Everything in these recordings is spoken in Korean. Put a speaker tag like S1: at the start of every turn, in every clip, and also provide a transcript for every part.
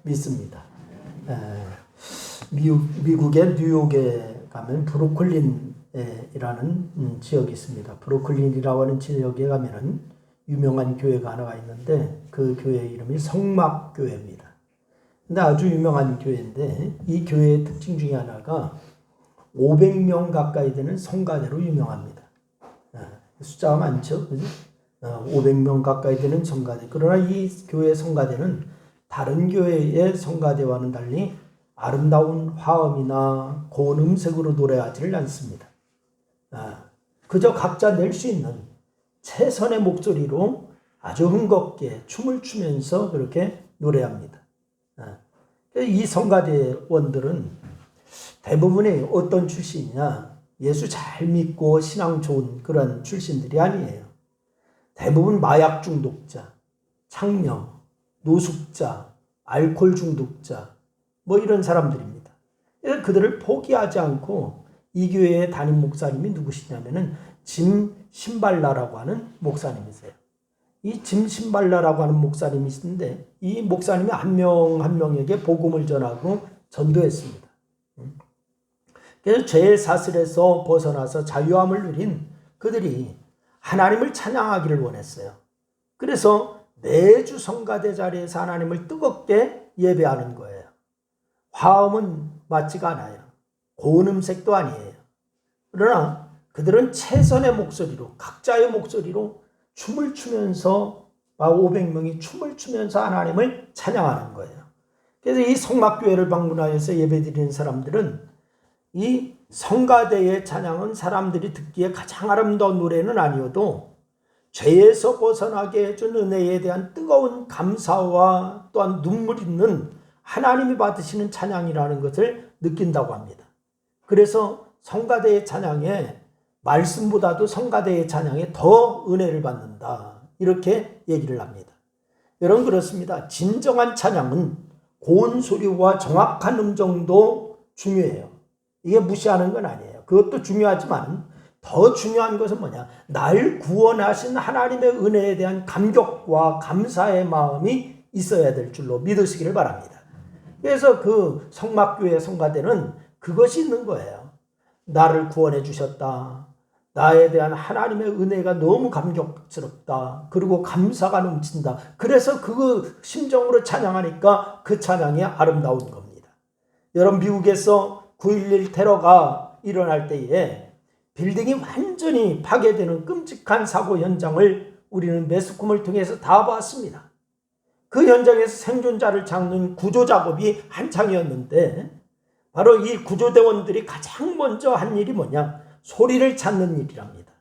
S1: 믿습니다. 미국의 뉴욕에 가면 브루클린이라는 지역이 있습니다. 브루클린이라고 하는 지역에 가면은 유명한 교회가 하나가 있는데 그 교회 이름이 성막교회입니다. 근데 아주 유명한 교회인데 이 교회의 특징 중에 하나가 500명 가까이 되는 성가대로 유명합니다. 숫자가 많죠, 그죠? 500명 가까이 되는 성가대. 그러나 이 교회 성가대는 다른 교회의 성가대와는 달리 아름다운 화음이나 고운 음색으로 노래하지를 않습니다. 그저 각자 낼 수 있는 최선의 목소리로 아주 흥겁게 춤을 추면서 그렇게 노래합니다. 이 성가대원들은 대부분이 어떤 출신이냐, 예수 잘 믿고 신앙 좋은 그런 출신들이 아니에요. 대부분 마약 중독자, 창녀, 노숙자, 알코올 중독자, 뭐 이런 사람들입니다. 그래서 그들을 포기하지 않고 이 교회의 담임 목사님이 누구시냐면은 짐 신발라라고 하는 목사님이세요. 이 짐 신발라라고 하는 목사님이 있는데 이 목사님이 한 명 한 명에게 복음을 전하고 전도했습니다. 그래서 죄의 사슬에서 벗어나서 자유함을 누린 그들이 하나님을 찬양하기를 원했어요. 그래서 매주 성가대 자리에서 하나님을 뜨겁게 예배하는 거예요. 화음은 맞지가 않아요. 고운 음색도 아니에요. 그러나 그들은 최선의 목소리로, 각자의 목소리로 춤을 추면서 500명이 춤을 추면서 하나님을 찬양하는 거예요. 그래서 이 성막교회를 방문하여서 예배드리는 사람들은 이 성가대의 찬양은 사람들이 듣기에 가장 아름다운 노래는 아니어도 죄에서 벗어나게 해준 은혜에 대한 뜨거운 감사와 또한 눈물 있는 하나님이 받으시는 찬양이라는 것을 느낀다고 합니다. 그래서 성가대의 찬양에 말씀보다도 성가대의 찬양에 더 은혜를 받는다, 이렇게 얘기를 합니다. 여러분, 그렇습니다. 진정한 찬양은 고운 소리와 정확한 음정도 중요해요. 이게 무시하는 건 아니에요. 그것도 중요하지만 더 중요한 것은 뭐냐, 날 구원하신 하나님의 은혜에 대한 감격과 감사의 마음이 있어야 될 줄로 믿으시기를 바랍니다. 그래서 그 성막교회 성가대는 그것이 있는 거예요. 나를 구원해 주셨다, 나에 대한 하나님의 은혜가 너무 감격스럽다, 그리고 감사가 넘친다. 그래서 그 심정으로 찬양하니까 그 찬양이 아름다운 겁니다. 여러분, 미국에서 9.11 테러가 일어날 때에 빌딩이 완전히 파괴되는 끔찍한 사고 현장을 우리는 매스컴을 통해서 다 봤습니다. 그 현장에서 생존자를 찾는 구조 작업이 한창이었는데 바로 이 구조대원들이 가장 먼저 한 일이 뭐냐, 소리를 찾는 일이랍니다.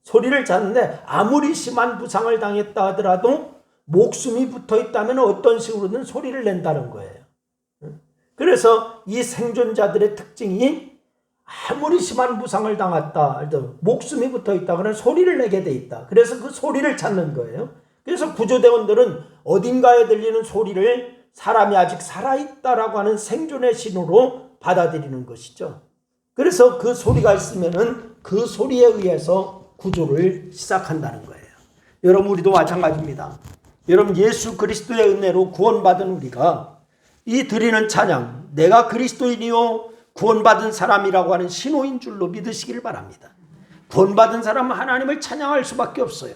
S1: 소리를 찾는데 아무리 심한 부상을 당했다 하더라도 목숨이 붙어 있다면 어떤 식으로든 소리를 낸다는 거예요. 그래서 이 생존자들의 특징이 아무리 심한 부상을 당했다 해도 목숨이 붙어 있다 그러면 소리를 내게 돼 있다. 그래서 그 소리를 찾는 거예요. 그래서 구조대원들은 어딘가에 들리는 소리를 사람이 아직 살아있다라고 하는 생존의 신호로 받아들이는 것이죠. 그래서 그 소리가 있으면은 그 소리에 의해서 구조를 시작한다는 거예요. 여러분, 우리도 마찬가지입니다. 여러분, 예수 그리스도의 은혜로 구원받은 우리가 이 드리는 찬양, 내가 그리스도인이요 구원받은 사람이라고 하는 신호인 줄로 믿으시기를 바랍니다. 구원받은 사람은 하나님을 찬양할 수밖에 없어요.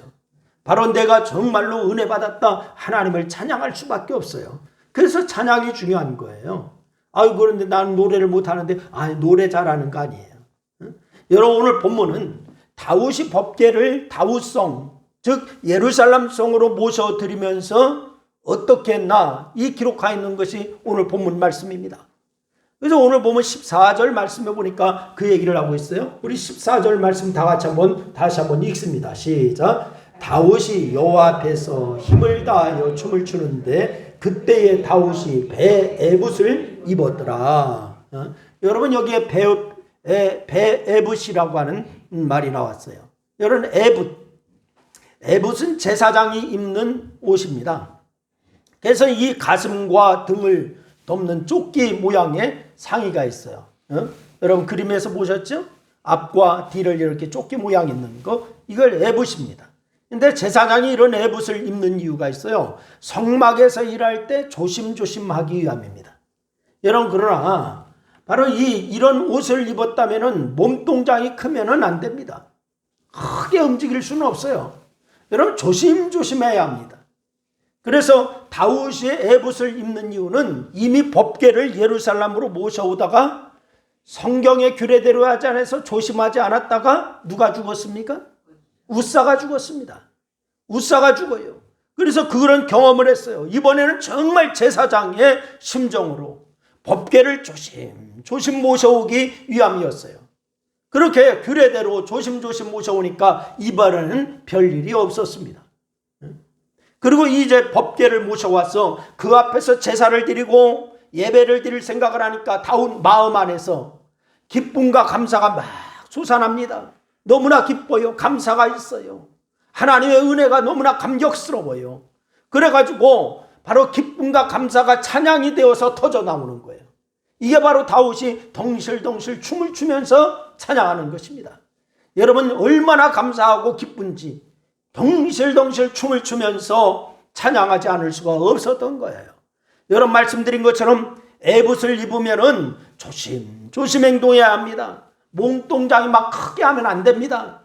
S1: 바로 내가 정말로 은혜 받았다, 하나님을 찬양할 수밖에 없어요. 그래서 찬양이 중요한 거예요. 그런데 나는 노래를 못하는데, 노래 잘하는 거 아니에요. 여러분, 오늘 본문은 다윗이 법궤를 다윗성, 즉 예루살렘성으로 모셔드리면서 어떻게 했나, 이 기록하여 있는 것이 오늘 본문 말씀입니다. 그래서 오늘 보면 14절 말씀해 보니까 그 얘기를 하고 있어요. 우리 14절 말씀 다 같이 다시 한번 읽습니다. 시작. 다윗이 여호와 앞에서 힘을 다하여 춤을 추는데 그때에 다윗이 배 에봇을 입었더라. 여러분, 여기에 배 에봇이라고 하는 말이 나왔어요. 여러분, 에봇은 제사장이 입는 옷입니다. 그래서 이 가슴과 등을 덮는 조끼 모양의 상의가 있어요. 여러분, 그림에서 보셨죠? 앞과 뒤를 이렇게 조끼 모양 있는 거, 이걸 에봇입니다. 근데 제사장이 이런 에봇을 입는 이유가 있어요. 성막에서 일할 때 조심조심하기 위함입니다. 여러분, 그러나 바로 이런 옷을 입었다면 몸동작이 크면 안 됩니다. 크게 움직일 수는 없어요. 여러분, 조심조심해야 합니다. 그래서 다윗이 에봇을 입는 이유는 이미 법궤를 예루살렘으로 모셔오다가 성경의 규례대로 하지 않아서 조심하지 않았다가 누가 죽었습니까? 우사가 죽었습니다. 우사가 죽어요. 그래서 그런 경험을 했어요. 이번에는 정말 제사장의 심정으로 법궤를 조심 모셔오기 위함이었어요. 그렇게 규례대로 조심조심 모셔오니까 이번에는 별일이 없었습니다. 그리고 이제 법궤를 모셔와서 그 앞에서 제사를 드리고 예배를 드릴 생각을 하니까 다윗 마음 안에서 기쁨과 감사가 막 솟아납니다. 너무나 기뻐요. 감사가 있어요. 하나님의 은혜가 너무나 감격스러워요. 그래가지고 바로 기쁨과 감사가 찬양이 되어서 터져 나오는 거예요. 이게 바로 다윗이 덩실덩실 춤을 추면서 찬양하는 것입니다. 여러분, 얼마나 감사하고 기쁜지 덩실덩실 춤을 추면서 찬양하지 않을 수가 없었던 거예요. 여러분, 말씀드린 것처럼 에봇을 입으면은 조심 행동해야 합니다. 몸동작이 막 크게 하면 안 됩니다.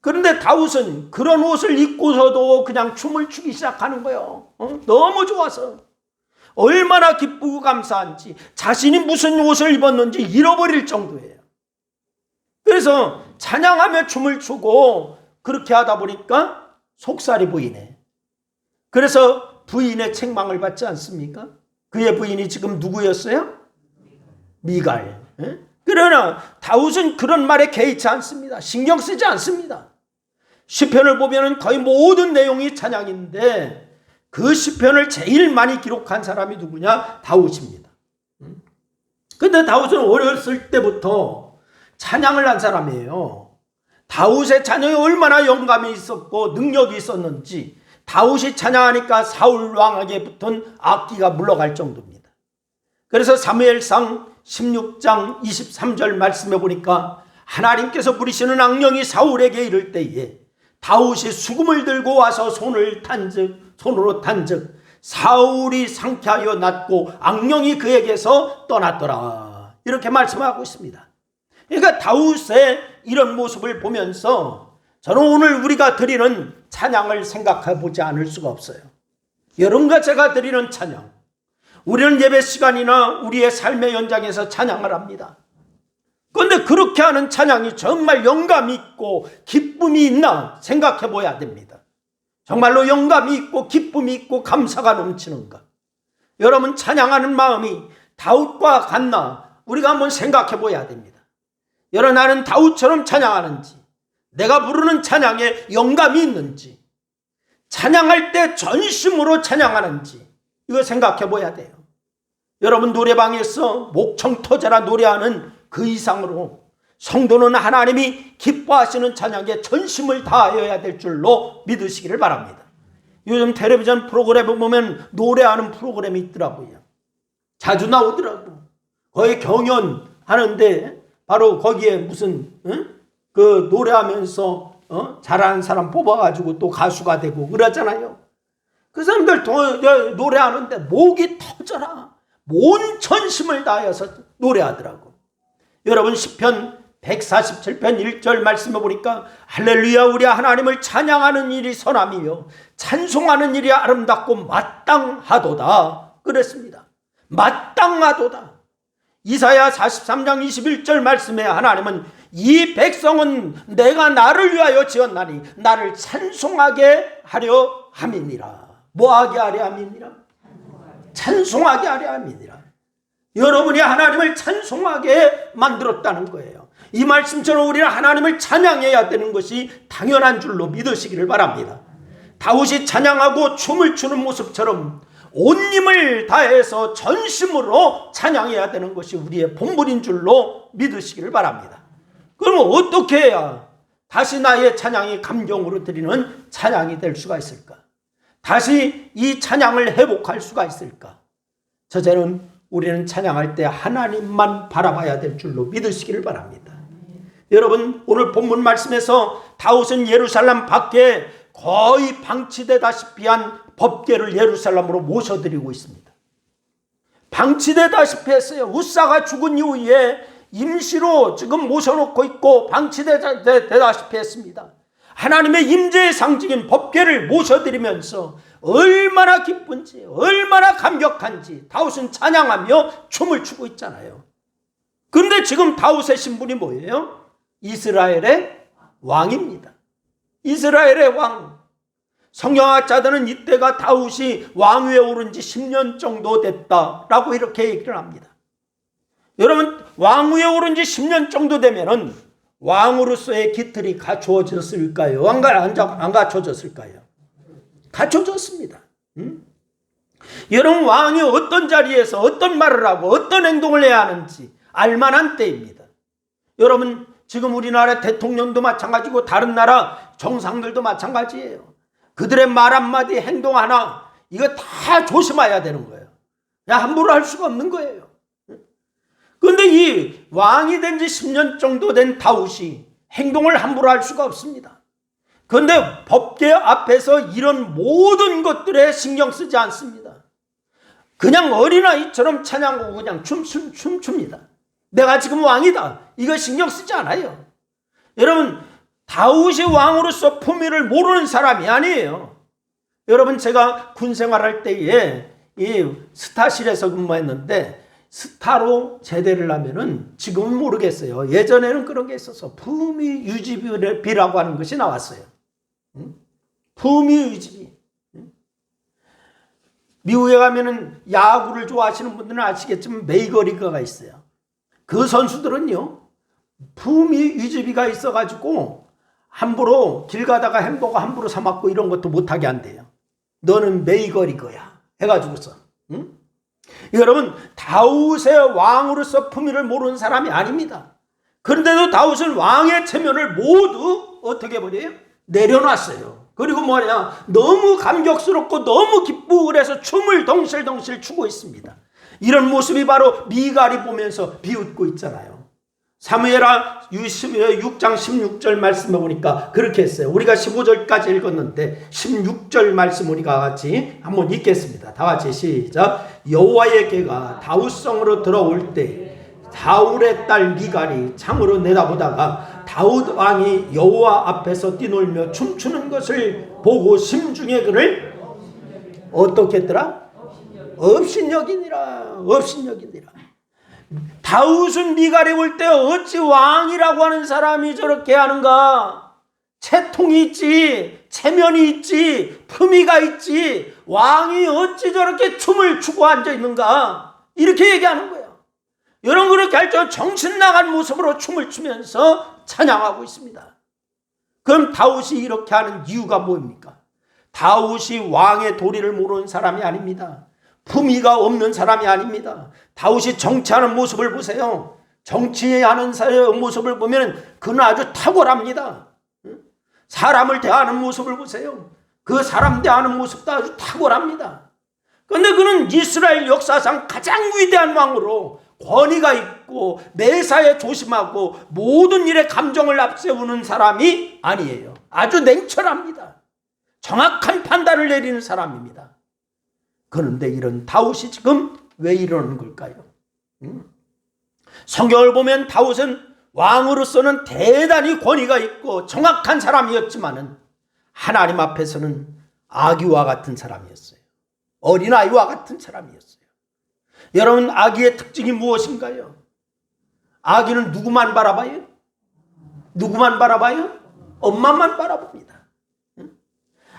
S1: 그런데 다윗은 그런 옷을 입고서도 그냥 춤을 추기 시작하는 거예요. 너무 좋아서. 얼마나 기쁘고 감사한지, 자신이 무슨 옷을 입었는지 잃어버릴 정도예요. 그래서 찬양하며 춤을 추고 그렇게 하다 보니까 속살이 보이네. 그래서 부인의 책망을 받지 않습니까? 그의 부인이 지금 누구였어요? 미갈. 그러나 다윗은 그런 말에 개의치 않습니다. 신경 쓰지 않습니다. 시편을 보면 거의 모든 내용이 찬양인데 그 시편을 제일 많이 기록한 사람이 누구냐? 다윗입니다. 근데 다윗은 어렸을 때부터 찬양을 한 사람이에요. 다윗의 찬양이 얼마나 영감이 있었고 능력이 있었는지 다윗이 찬양하니까 사울 왕에게 붙은 악기가 물러갈 정도입니다. 그래서 사무엘상 16장 23절 말씀해 보니까 하나님께서 부리시는 악령이 사울에게 이를 때에 다윗이 수금을 들고 와서 손으로 탄즉 사울이 상쾌하여 낫고 악령이 그에게서 떠났더라. 이렇게 말씀하고 있습니다. 그러니까 다윗의 이런 모습을 보면서 저는 오늘 우리가 드리는 찬양을 생각해 보지 않을 수가 없어요. 여러분과 제가 드리는 찬양, 우리는 예배 시간이나 우리의 삶의 현장에서 찬양을 합니다. 그런데 그렇게 하는 찬양이 정말 영감이 있고 기쁨이 있나 생각해 봐야 됩니다. 정말로 영감이 있고 기쁨이 있고 감사가 넘치는가? 여러분, 찬양하는 마음이 다윗과 같나 우리가 한번 생각해 봐야 됩니다. 여러분, 나는 다윗처럼 찬양하는지, 내가 부르는 찬양에 영감이 있는지, 찬양할 때 전심으로 찬양하는지 이거 생각해 봐야 돼요. 여러분, 노래방에서 목청 터져라 노래하는 그 이상으로 성도는 하나님이 기뻐하시는 찬양에 전심을 다하여야 될 줄로 믿으시기를 바랍니다. 요즘 텔레비전 프로그램에 보면 노래하는 프로그램이 있더라고요. 자주 나오더라고. 거의 경연하는데 바로 거기에 무슨 그 노래하면서 잘하는 사람 뽑아가지고 또 가수가 되고 그러잖아요. 그 사람들 노래하는데 목이 터져라 온 전심을 다해서 노래하더라고. 여러분, 시편 147편 1절 말씀해 보니까 할렐루야, 우리 하나님을 찬양하는 일이 선함이요 찬송하는 일이 아름답고 마땅하도다 그랬습니다. 마땅하도다. 이사야 43장 21절 말씀에 하나님은 이 백성은 내가 나를 위하여 지었나니 나를 찬송하게 하려 함이니라. 뭐하게 하려 함이니라? 찬송하게 하려 함이니라. 여러분이 하나님을 찬송하게 만들었다는 거예요. 이 말씀처럼 우리는 하나님을 찬양해야 되는 것이 당연한 줄로 믿으시기를 바랍니다. 다윗이 찬양하고 춤을 추는 모습처럼 온 힘을 다해서 전심으로 찬양해야 되는 것이 우리의 본분인 줄로 믿으시기를 바랍니다. 그럼 어떻게 해야 다시 나의 찬양이 감격으로 드리는 찬양이 될 수가 있을까? 다시 이 찬양을 회복할 수가 있을까? 첫째는 우리는 찬양할 때 하나님만 바라봐야 될 줄로 믿으시기를 바랍니다. 여러분, 오늘 본문 말씀에서 다윗은 예루살렘 밖에 거의 방치되다시피 한 법궤를 예루살렘으로 모셔드리고 있습니다. 방치되다시피 했어요. 우사가 죽은 이후에 임시로 지금 모셔놓고 있고 방치되다시피 했습니다. 하나님의 임재의 상징인 법궤를 모셔드리면서 얼마나 기쁜지, 얼마나 감격한지 다윗은 찬양하며 춤을 추고 있잖아요. 그런데 지금 다윗의 신분이 뭐예요? 이스라엘의 왕입니다. 이스라엘의 왕. 성경학자들은 이때가 다윗이 왕위에 오른 지 10년 정도 됐다라고 이렇게 얘기를 합니다. 여러분, 왕위에 오른 지 10년 정도 되면은 왕으로서의 기틀이 갖추어졌을까요? 안 갖춰졌을까요? 갖춰졌습니다. 여러분, 왕이 어떤 자리에서 어떤 말을 하고 어떤 행동을 해야 하는지 알만한 때입니다. 여러분, 지금 우리나라 대통령도 마찬가지고 다른 나라 정상들도 마찬가지예요. 그들의 말 한마디, 행동 하나, 이거 다 조심해야 되는 거예요. 그냥 함부로 할 수가 없는 거예요. 그런데 이 왕이 된 지 10년 정도 된 다윗이 행동을 함부로 할 수가 없습니다. 그런데 법궤 앞에서 이런 모든 것들에 신경 쓰지 않습니다. 그냥 어린아이처럼 찬양하고 그냥 춤춥니다. 내가 지금 왕이다. 이거 신경 쓰지 않아요. 여러분, 다윗이 왕으로서 품위를 모르는 사람이 아니에요. 여러분, 제가 군 생활할 때에 이 스타실에서 근무했는데 스타로 제대를 하면은 지금은 모르겠어요. 예전에는 그런 게 있어서 품위 유지비라고 하는 것이 나왔어요. 품위 유지비. 미국에 가면은 야구를 좋아하시는 분들은 아시겠지만 메이저리그가 있어요. 그 선수들은요, 품위 유지비가 있어가지고 함부로 길 가다가 햄버거 함부로 사 먹고 이런 것도 못하게 한대요. 너는 메이저리그야 해가지고서. 응? 여러분, 다윗의 왕으로서 품위를 모르는 사람이 아닙니다. 그런데도 다윗은 왕의 체면을 모두 어떻게 해버려요? 내려놨어요. 그리고 뭐냐, 너무 감격스럽고 너무 기쁘고 그래서 춤을 덩실덩실 추고 있습니다. 이런 모습이 바로 미갈이 보면서 비웃고 있잖아요. 사무엘하 6장 16절 말씀에 보니까 그렇게 했어요. 우리가 15절까지 읽었는데 16절 말씀 우리가 같이 한번 읽겠습니다. 다 같이 시작. 여호와의 궤가 다윗성으로 들어올 때 다윗의 딸 미갈이 창으로 내다보다가 다윗 왕이 여호와 앞에서 뛰놀며 춤추는 것을 보고 심중에 그를 어떻게 했더라? 업신여기니라. 다윗은 미갈이 올 때 어찌 왕이라고 하는 사람이 저렇게 하는가? 체통이 있지, 체면이 있지, 품위가 있지, 왕이 어찌 저렇게 춤을 추고 앉아 있는가? 이렇게 얘기하는 거예요. 여러분, 그렇게 할 때 정신 나간 모습으로 춤을 추면서 찬양하고 있습니다. 그럼 다윗이 이렇게 하는 이유가 뭡니까? 다윗이 왕의 도리를 모르는 사람이 아닙니다. 품위가 없는 사람이 아닙니다. 다윗이 정치하는 모습을 보세요. 정치하는 모습을 보면 그는 아주 탁월합니다. 사람을 대하는 모습을 보세요. 그 사람 대하는 모습도 아주 탁월합니다. 그런데 그는 이스라엘 역사상 가장 위대한 왕으로 권위가 있고 매사에 조심하고 모든 일에 감정을 앞세우는 사람이 아니에요. 아주 냉철합니다. 정확한 판단을 내리는 사람입니다. 그런데 이런 다윗이 지금 왜 이러는 걸까요? 성경을 보면 다윗은 왕으로서는 대단히 권위가 있고 정확한 사람이었지만은 하나님 앞에서는 아기와 같은 사람이었어요. 어린아이와 같은 사람이었어요. 여러분, 아기의 특징이 무엇인가요? 아기는 누구만 바라봐요? 엄마만 바라봅니다.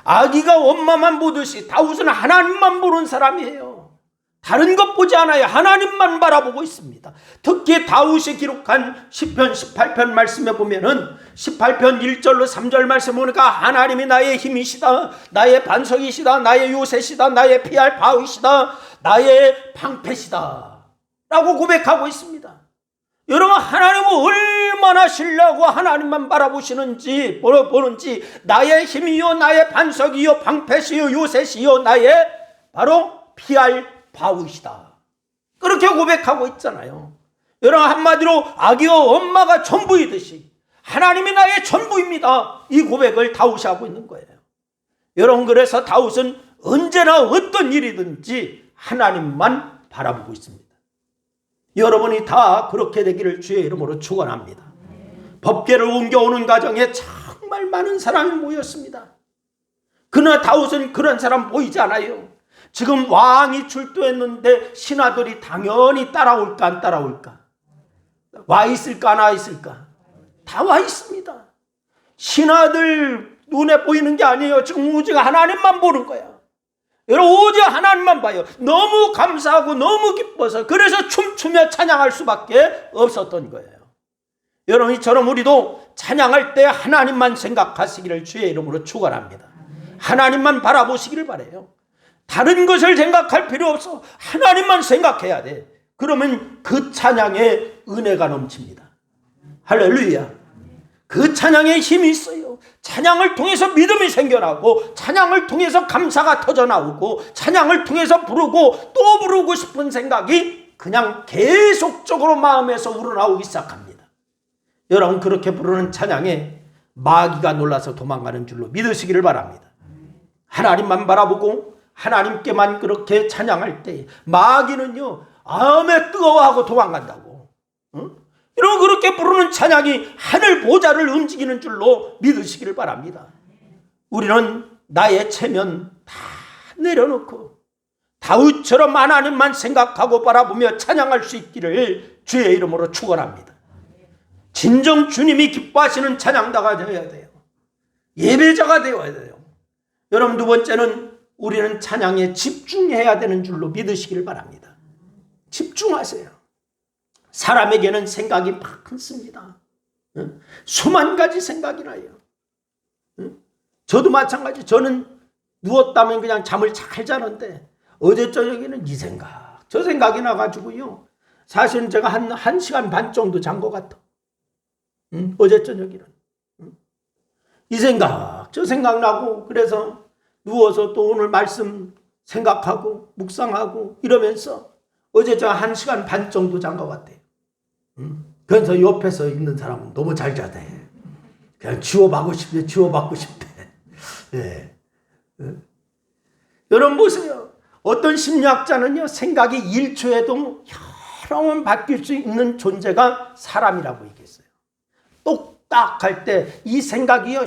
S1: 아기가 엄마만 보듯이 다윗은 하나님만 보는 사람이에요. 다른 것 보지 않아요. 하나님만 바라보고 있습니다. 특히 다윗이 기록한 시편 18편 말씀에 보면은 18편 1절로 3절 말씀 보니까 하나님이 나의 힘이시다, 나의 반석이시다, 나의 요새시다, 나의 피할 바위시다, 나의 방패시다 라고 고백하고 있습니다. 여러분, 하나님은 얼마나 신뢰하고 하나님만 바라보시는지 보는지, 나의 힘이요, 나의 반석이요, 방패시요, 요새시요, 나의 바로 피할 바위시다, 그렇게 고백하고 있잖아요. 여러분, 한마디로 아기와 엄마가 전부이듯이 하나님이 나의 전부입니다, 이 고백을 다윗이 하고 있는 거예요. 여러분, 그래서 다윗은 언제나 어떤 일이든지 하나님만 바라보고 있습니다. 여러분이 다 그렇게 되기를 주의 이름으로 축원합니다. 법궤를 옮겨오는 과정에 정말 많은 사람이 모였습니다. 그러나 다윗은 그런 사람 보이지 않아요. 지금 왕이 출두했는데 신하들이 당연히 따라올까 안 따라올까? 와 있을까 안 와 있을까? 다 와 있습니다. 신하들 눈에 보이는 게 아니에요. 지금 오직 하나님만 보는 거야. 여러분, 오직 하나님만 봐요. 너무 감사하고 너무 기뻐서 그래서 춤추며 찬양할 수밖에 없었던 거예요. 여러분, 이처럼 우리도 찬양할 때 하나님만 생각하시기를 주의 이름으로 축원합니다. 하나님만 바라보시기를 바라요. 다른 것을 생각할 필요 없어. 하나님만 생각해야 돼. 그러면 그 찬양에 은혜가 넘칩니다. 할렐루야. 그 찬양에 힘이 있어요. 찬양을 통해서 믿음이 생겨나고, 찬양을 통해서 감사가 터져나오고, 찬양을 통해서 부르고 또 부르고 싶은 생각이 그냥 계속적으로 마음에서 우러나오기 시작합니다. 여러분, 그렇게 부르는 찬양에 마귀가 놀라서 도망가는 줄로 믿으시기를 바랍니다. 하나님만 바라보고 하나님께만 그렇게 찬양할 때 마귀는요, 마음에 뜨거워하고 도망간다고. 여러분, 그렇게 부르는 찬양이 하늘 보좌를 움직이는 줄로 믿으시기를 바랍니다. 우리는 나의 체면 다 내려놓고 다윗처럼 하나님만 생각하고 바라보며 찬양할 수 있기를 주의 이름으로 축원합니다. 진정 주님이 기뻐하시는 찬양자가 되어야 돼요. 예배자가 되어야 돼요. 여러분, 두 번째는 우리는 찬양에 집중해야 되는 줄로 믿으시기를 바랍니다. 집중하세요. 사람에게는 생각이 많습니다. 수만 가지 생각이 나요. 저도 마찬가지. 저는 누웠다면 그냥 잠을 잘 자는데 어제 저녁에는 이 생각 저 생각이 나가지고요, 사실은 제가 한 시간 반 정도 잔 것 같아. 어제 저녁에는 이 생각 저 생각 나고, 그래서 누워서 또 오늘 말씀 생각하고 묵상하고 이러면서 어제 저 1시간 반 정도 잔 것 같아요. 그래서 옆에서 있는 사람은 너무 잘 자대. 그냥 치워받고 싶대, 치워받고 싶대. 예. 여러분 보세요. 어떤 심리학자는요, 생각이 1초에도 여러 번 바뀔 수 있는 존재가 사람이라고 얘기했어요. 똑딱 할 때 이 생각이요,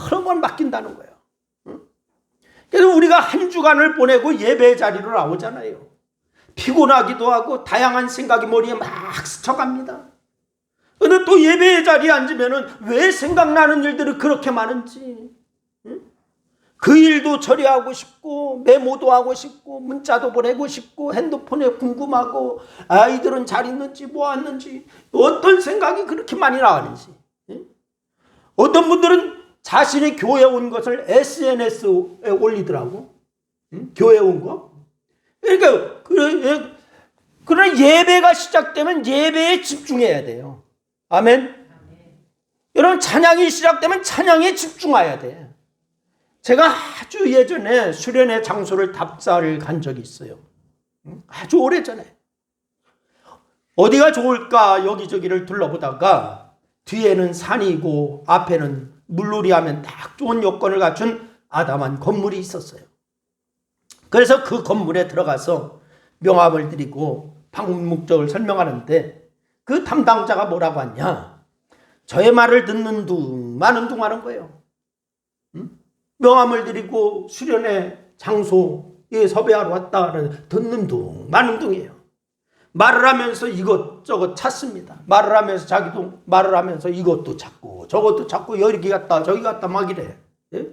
S1: 여러 번 바뀐다는 거예요. 그래서 우리가 한 주간을 보내고 예배 자리로 나오잖아요. 피곤하기도 하고 다양한 생각이 머리에 막 스쳐갑니다. 그런데 또 예배 자리에 앉으면은 왜 생각나는 일들이 그렇게 많은지, 그 일도 처리하고 싶고, 메모도 하고 싶고, 문자도 보내고 싶고, 핸드폰에 궁금하고, 아이들은 잘 있는지 뭐 왔는지, 어떤 생각이 그렇게 많이 나가는지. 어떤 분들은 자신이 교회 온 것을 SNS에 올리더라고. 교회 온 거. 그러니까 그런 예배가 시작되면 예배에 집중해야 돼요. 아멘. 여러분, 찬양이 시작되면 찬양에 집중해야 돼. 제가 아주 예전에 수련회 장소를 답사를 간 적이 있어요. 아주 오래전에. 어디가 좋을까 여기저기를 둘러보다가 뒤에는 산이고 앞에는 물놀이 하면 딱 좋은 요건을 갖춘 아담한 건물이 있었어요. 그래서 그 건물에 들어가서 명함을 드리고 방문 목적을 설명하는데, 그 담당자가 뭐라고 하냐, 저의 말을 듣는 둥 마는 둥 하는 거예요. 명함을 드리고 수련회 장소에 섭외하러 왔다 그러는, 듣는 둥 마는 둥이에요. 말을 하면서 이것저것 찾습니다. 말을 하면서 자기도 말을 하면서 이것도 찾고 저것도 찾고 여기 갔다 저기 갔다 막 이래. 예?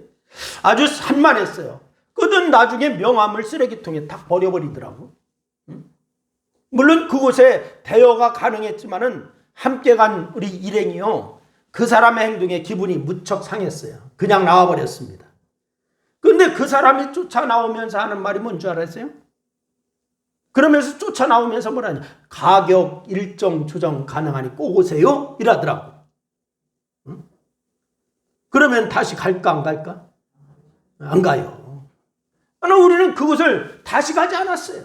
S1: 아주 산만했어요. 그든 나중에 명함을 쓰레기통에 탁 버려버리더라고. 물론 그곳에 대여가 가능했지만은 함께 간 우리 일행이요, 그 사람의 행동에 기분이 무척 상했어요. 그냥 나와버렸습니다. 근데 그 사람이 쫓아나오면서 하는 말이 뭔지 알았어요? 그러면서 쫓아나오면서 뭐라냐, 가격 일정 조정 가능하니 꼭 오세요 이러더라고. 그러면 다시 갈까 안 갈까? 안 가요. 그러나 우리는 그곳을 다시 가지 않았어요.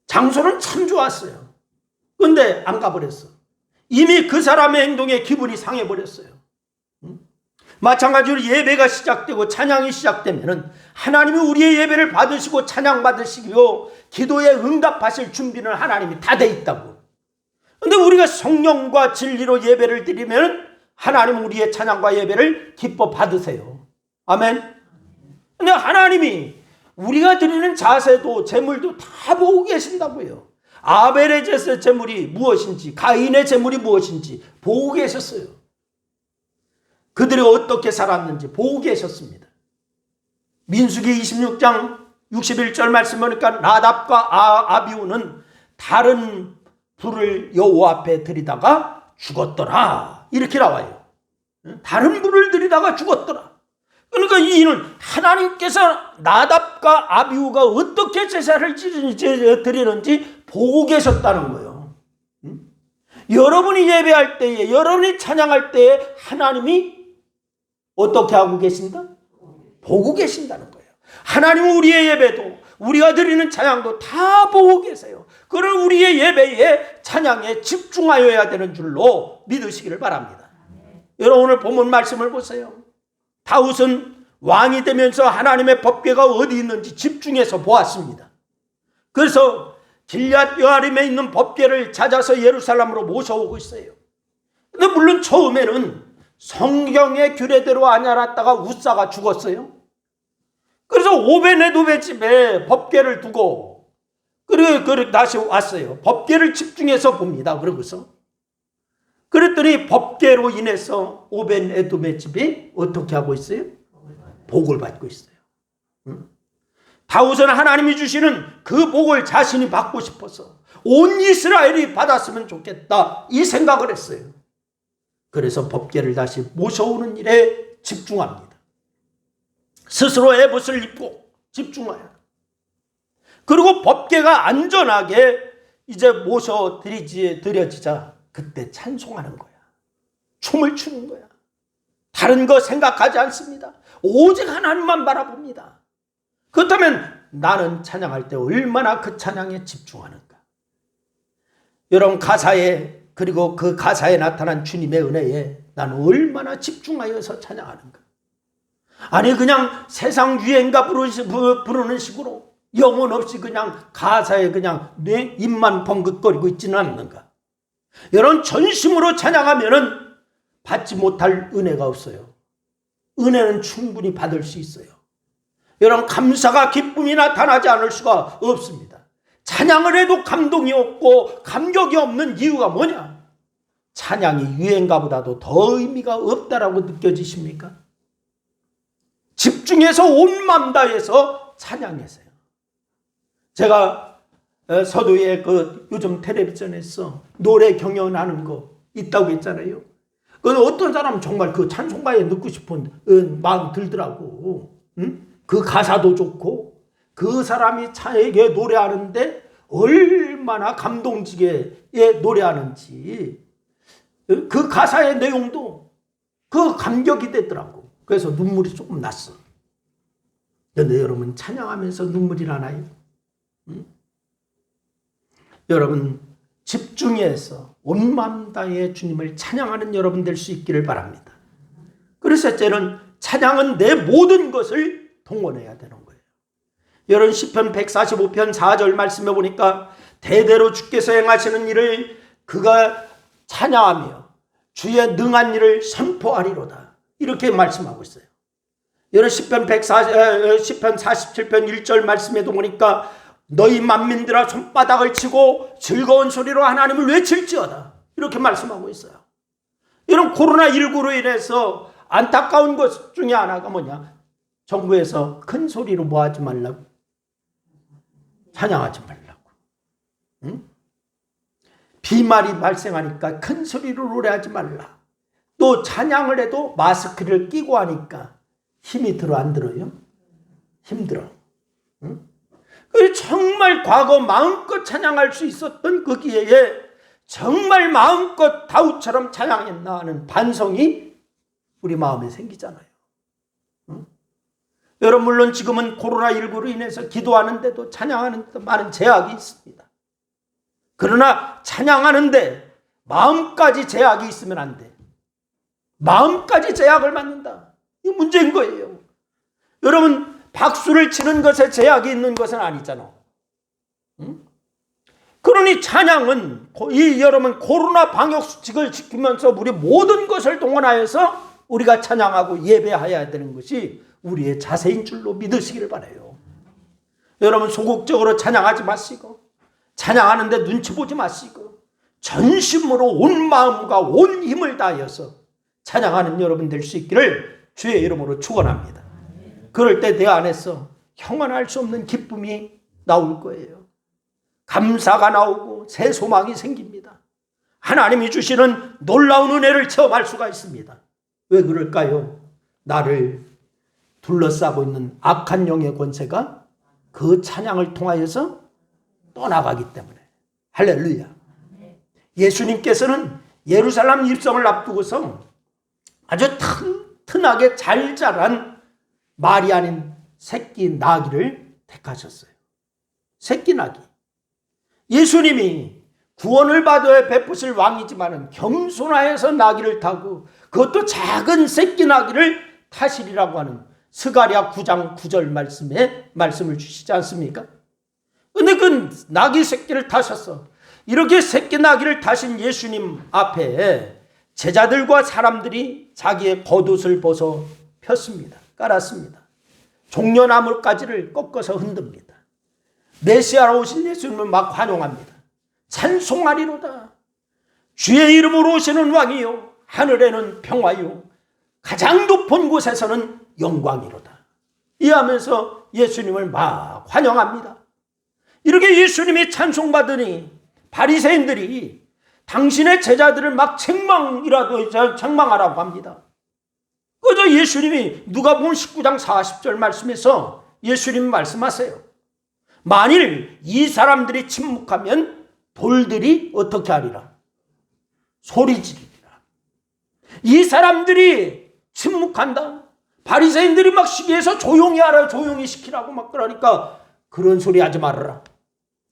S1: 장소는 참 좋았어요. 근데 안 가버렸어. 이미 그 사람의 행동에 기분이 상해버렸어요. 마찬가지로 예배가 시작되고 찬양이 시작되면은 하나님이 우리의 예배를 받으시고 찬양 받으시고 기도에 응답하실 준비는 하나님이 다 돼 있다고. 근데 우리가 성령과 진리로 예배를 드리면 하나님은 우리의 찬양과 예배를 기뻐 받으세요. 아멘. 근데 하나님이 우리가 드리는 자세도 제물도 다 보고 계신다고요. 아벨의 제물이 무엇인지, 가인의 제물이 무엇인지 보고 계셨어요. 그들이 어떻게 살았는지 보고 계셨습니다. 민수기 26장 61절 말씀 보니까 나답과 아비후는 다른 불을 여호와 앞에 들이다가 죽었더라. 이렇게 나와요. 다른 불을 들이다가 죽었더라. 그러니까 이는 하나님께서 나답과 아비후가 어떻게 제사를 드리는지 보고 계셨다는 거예요. 여러분이 예배할 때에, 여러분이 찬양할 때에 하나님이 어떻게 하고 계신다? 보고 계신다는 거예요. 하나님은 우리의 예배도, 우리가 드리는 찬양도 다 보고 계세요. 그런 우리의 예배에 찬양에 집중하여야 되는 줄로 믿으시기를 바랍니다. 여러분 오늘 본문 말씀을 보세요. 다윗은 왕이 되면서 하나님의 법궤가 어디 있는지 집중해서 보았습니다. 그래서 길앗 여아림에 있는 법궤를 찾아서 예루살렘으로 모셔오고 있어요. 근데 물론 처음에는 성경의 규례대로 안 알았다가 웃사가 죽었어요. 그래서 오벤에돔의 집에 법궤를 두고 다시 왔어요. 법궤를 집중해서 봅니다. 그랬더니 법궤로 인해서 오벤에돔의 집이 어떻게 하고 있어요? 복을 받고 있어요. 다윗은 하나님이 주시는 그 복을 자신이 받고 싶어서 온 이스라엘이 받았으면 좋겠다 이 생각을 했어요. 그래서 법궤를 다시 모셔오는 일에 집중합니다. 스스로 에봇을 입고 집중해요. 그리고 법궤가 안전하게 이제 드려지자 그때 찬송하는 거야. 춤을 추는 거야. 다른 거 생각하지 않습니다. 오직 하나님만 바라봅니다. 그렇다면 나는 찬양할 때 얼마나 그 찬양에 집중하는가. 여러분 가사에, 그리고 그 가사에 나타난 주님의 은혜에 나는 얼마나 집중하여서 찬양하는가. 아니 그냥 세상 유행가 부르는 식으로 영혼 없이 그냥 가사에 그냥 내 입만 벙긋거리고 있지는 않는가. 여러분 전심으로 찬양하면은 받지 못할 은혜가 없어요. 은혜는 충분히 받을 수 있어요. 여러분 감사가 기쁨이 나타나지 않을 수가 없습니다. 찬양을 해도 감동이 없고 감격이 없는 이유가 뭐냐? 찬양이 유행가보다도 더 의미가 없다라고 느껴지십니까? 집중해서 온 마음 다해서 찬양했어요. 제가 서두에 요즘 텔레비전에서 노래 경연하는 거 있다고 했잖아요. 어떤 사람은 정말 그 찬송가에 넣고 싶은 마음 들더라고. 그 가사도 좋고 그 사람이 차에게 노래하는데 얼마나 감동지게 노래하는지 그 가사의 내용도 그 감격이 되더라고. 그래서 눈물이 조금 났어. 그런데 여러분 찬양하면서 눈물이 나나요? 여러분 집중해서 온 마음 다해 주님을 찬양하는 여러분 될 수 있기를 바랍니다. 그래서 셋째는 찬양은 내 모든 것을 동원해야 되는 거예요. 여러분 시편 145편 4절 말씀해 보니까 대대로 주께서 행하시는 일을 그가 찬양하며 주의 능한 일을 선포하리로다. 이렇게 말씀하고 있어요. 여러분 시편 47편 1절 말씀에도 보니까 너희 만민들아 손바닥을 치고 즐거운 소리로 하나님을 외칠지어다. 이렇게 말씀하고 있어요. 이런 코로나19로 인해서 안타까운 것 중에 하나가 뭐냐? 정부에서 큰 소리로 뭐 하지 말라고? 찬양하지 말라고. 응? 비말이 발생하니까 큰 소리로 노래하지 말라. 또 찬양을 해도 마스크를 끼고 하니까 힘이 들어 안 들어요? 힘들어. 응? 정말 과거 마음껏 찬양할 수 있었던 그 기회에 정말 마음껏 다윗처럼 찬양했나 하는 반성이 우리 마음에 생기잖아요. 응? 여러분 물론 지금은 코로나19로 인해서 기도하는데도 찬양하는데도 많은 제약이 있습니다. 그러나 찬양하는데 마음까지 제약이 있으면 안 돼. 마음까지 제약을 받는다. 이 문제인 거예요. 여러분, 박수를 치는 것에 제약이 있는 것은 아니잖아. 응? 그러니 찬양은 여러분 코로나 방역 수칙을 지키면서 우리 모든 것을 동원하여서 우리가 찬양하고 예배해야 되는 것이 우리의 자세인 줄로 믿으시기를 바라요. 여러분, 소극적으로 찬양하지 마시고 찬양하는데 눈치 보지 마시고 전심으로 온 마음과 온 힘을 다하여서 찬양하는 여러분 될 수 있기를 주의 이름으로 축원합니다. 그럴 때 내 안에서 형언할 수 없는 기쁨이 나올 거예요. 감사가 나오고 새 소망이 생깁니다. 하나님이 주시는 놀라운 은혜를 체험할 수가 있습니다. 왜 그럴까요? 나를 둘러싸고 있는 악한 영의 권세가 그 찬양을 통하여서 떠나가기 때문에. 할렐루야. 예수님께서는 예루살렘 입성을 앞두고서 아주 튼튼하게 잘 자란 말이 아닌 새끼 나귀를 택하셨어요. 새끼 나귀. 예수님이 구원을 받아야 베푸실 왕이지만 겸손하여서 나귀를 타고 그것도 작은 새끼 나귀를 타시리라고 하는 스가랴 9장 9절 말씀에 말씀을 주시지 않습니까? 근데 그 나귀 새끼를 타셨어. 이렇게 새끼 나귀를 타신 예수님 앞에 제자들과 사람들이 자기의 겉옷을 벗어 폈습니다. 깔았습니다. 종려나무가지를 꺾어서 흔듭니다. 메시아로 오신 예수님을 막 환영합니다. 찬송하리로다. 주의 이름으로 오시는 왕이요 하늘에는 평화요 가장 높은 곳에서는 영광이로다. 이하면서 예수님을 막 환영합니다. 이렇게 예수님이 찬송받으니 바리새인들이 당신의 제자들을 막 책망하라고 합니다. 그저 예수님이 누가복음 19장 40절 말씀에서 예수님이 말씀하세요. 만일 이 사람들이 침묵하면 돌들이 어떻게 하리라? 소리 지르리라. 이 사람들이 침묵한다. 바리새인들이 막 시기해서 조용히 하라, 조용히 시키라고 막 그러니까 그런 소리 하지 말아라.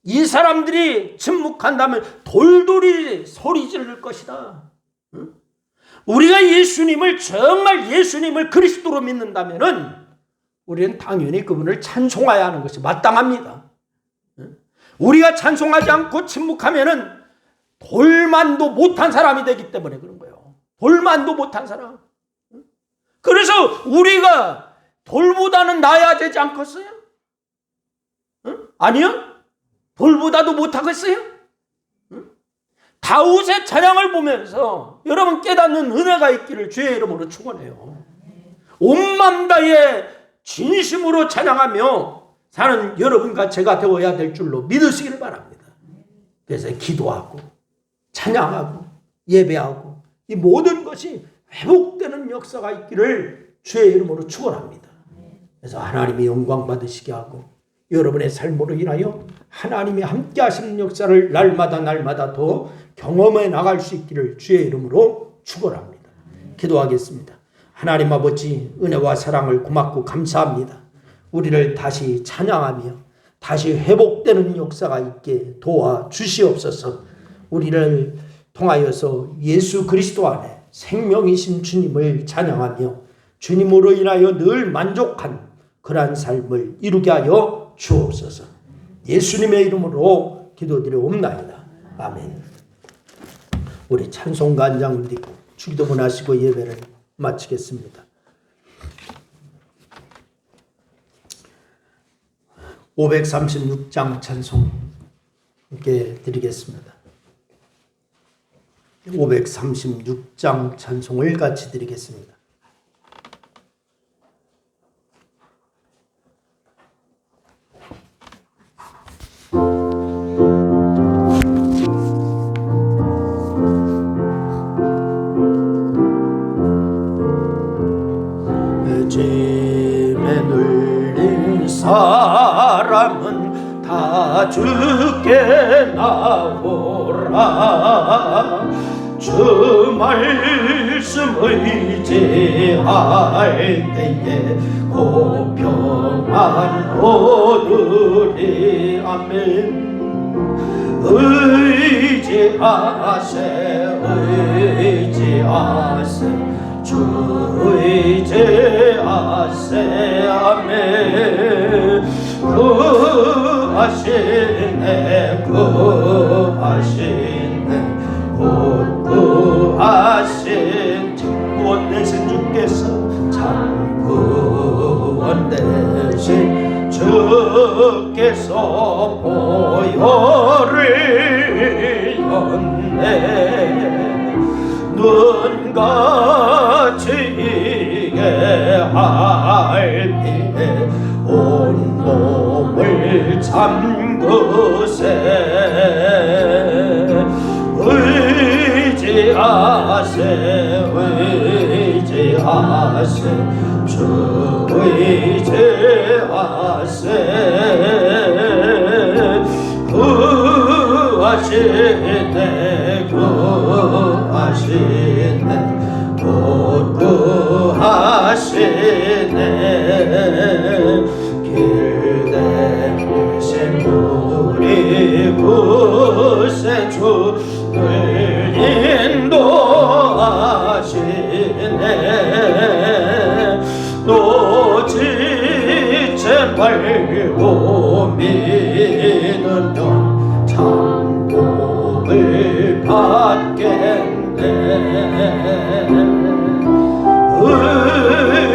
S1: 이 사람들이 침묵한다면 돌돌이 소리 지를 것이다. 응? 우리가 정말 예수님을 그리스도로 믿는다면은 우리는 당연히 그분을 찬송해야 하는 것이 마땅합니다. 응? 우리가 찬송하지 않고 침묵하면은 돌만도 못한 사람이 되기 때문에 그런 거예요. 돌만도 못한 사람. 응? 그래서 우리가 돌보다는 나아야 되지 않겠어요? 응? 아니요? 돌보다도 못하겠어요? 응? 다윗의 찬양을 보면서 여러분 깨닫는 은혜가 있기를 주의 이름으로 축원해요. 온 마음 다해 진심으로 찬양하며 사는 여러분과 제가 되어야 될 줄로 믿으시길 바랍니다. 그래서 기도하고 찬양하고 예배하고 이 모든 것이 회복되는 역사가 있기를 주의 이름으로 축원합니다. 그래서 하나님이 영광 받으시게 하고 여러분의 삶으로 인하여 하나님이 함께 하시는 역사를 날마다 더 경험해 나갈 수 있기를 주의 이름으로 축원합니다. 기도하겠습니다. 하나님 아버지 은혜와 사랑을 고맙고 감사합니다. 우리를 다시 찬양하며 다시 회복되는 역사가 있게 도와주시옵소서. 우리를 통하여서 예수 그리스도 안에 생명이신 주님을 찬양하며 주님으로 인하여 늘 만족한 그러한 삶을 이루게 하여 주옵소서. 예수님의 이름으로 기도드리옵나이다. 아멘. 우리 찬송가 한 장 드리고 주기도문 하시고 예배를 마치겠습니다. 536장 찬송 함께 드리겠습니다. 536장 찬송을 같이 드리겠습니다. 짐에 눌린 사람은 다 주께 나오라. 주 말씀 의지할 때에 고평안 얻으리. 아멘. 의지하세 주 의지하세 아멘. 구하시네 곧 구하신 구원 되신 주께서 참 구원 되신 주께서 보혈을 였네. 눈같이 이게 할피에 온 몸을 잠그세. 의지하세 주 의지하세. 구하시네 곧 구하시네. 길 대신 우리 구세주를 인도하시네. 또 지체 말고 믿으면 참 복을 받겠네.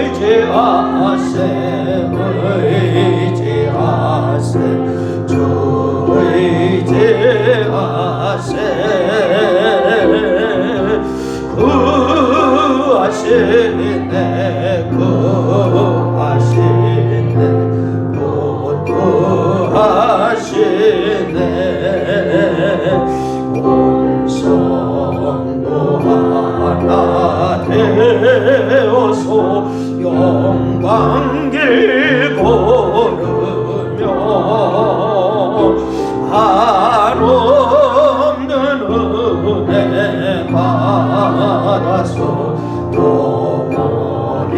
S1: 의지하세 주 의지하세. 구하시네 곧 구하시네. 온 성도 하나 되어서 영광길 걸으며 한없는 은혜 받아서 영원히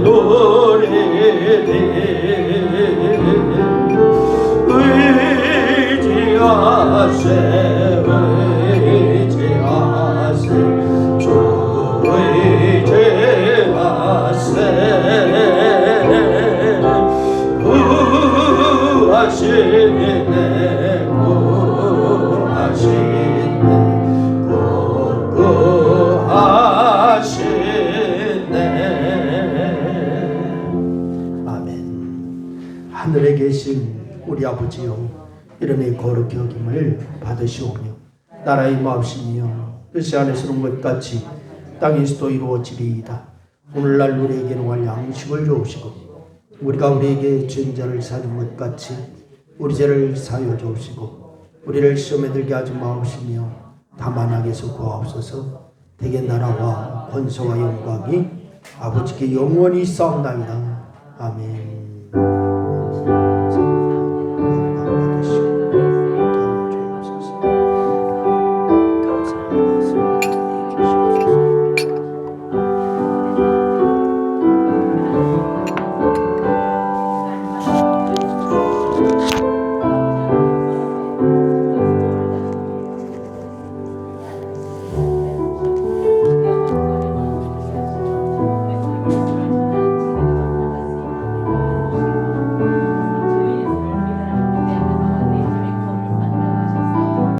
S1: 누리리. 의지하세 주 의지하세. 구하시네 곧 구하시네. 아멘. 하늘에 계신 우리 아버지여, 이름이 거룩히 여김을 받으시오며 나라의 마옵시며 뜻이 안에서는 것 같이 땅에서도 이루어지리이다. 오늘날 우리에게 농할 양식을 주옵시고 우리가 우리에게 죄인 자를 사는 것 같이 우리 죄를 사하여 주옵시고 우리를 시험에 들게 하지 마옵시며 다만 악에서 구하옵소서. 대개 나라와 권세와 영광이 아버지께 영원히 있사옵나이다. 아멘.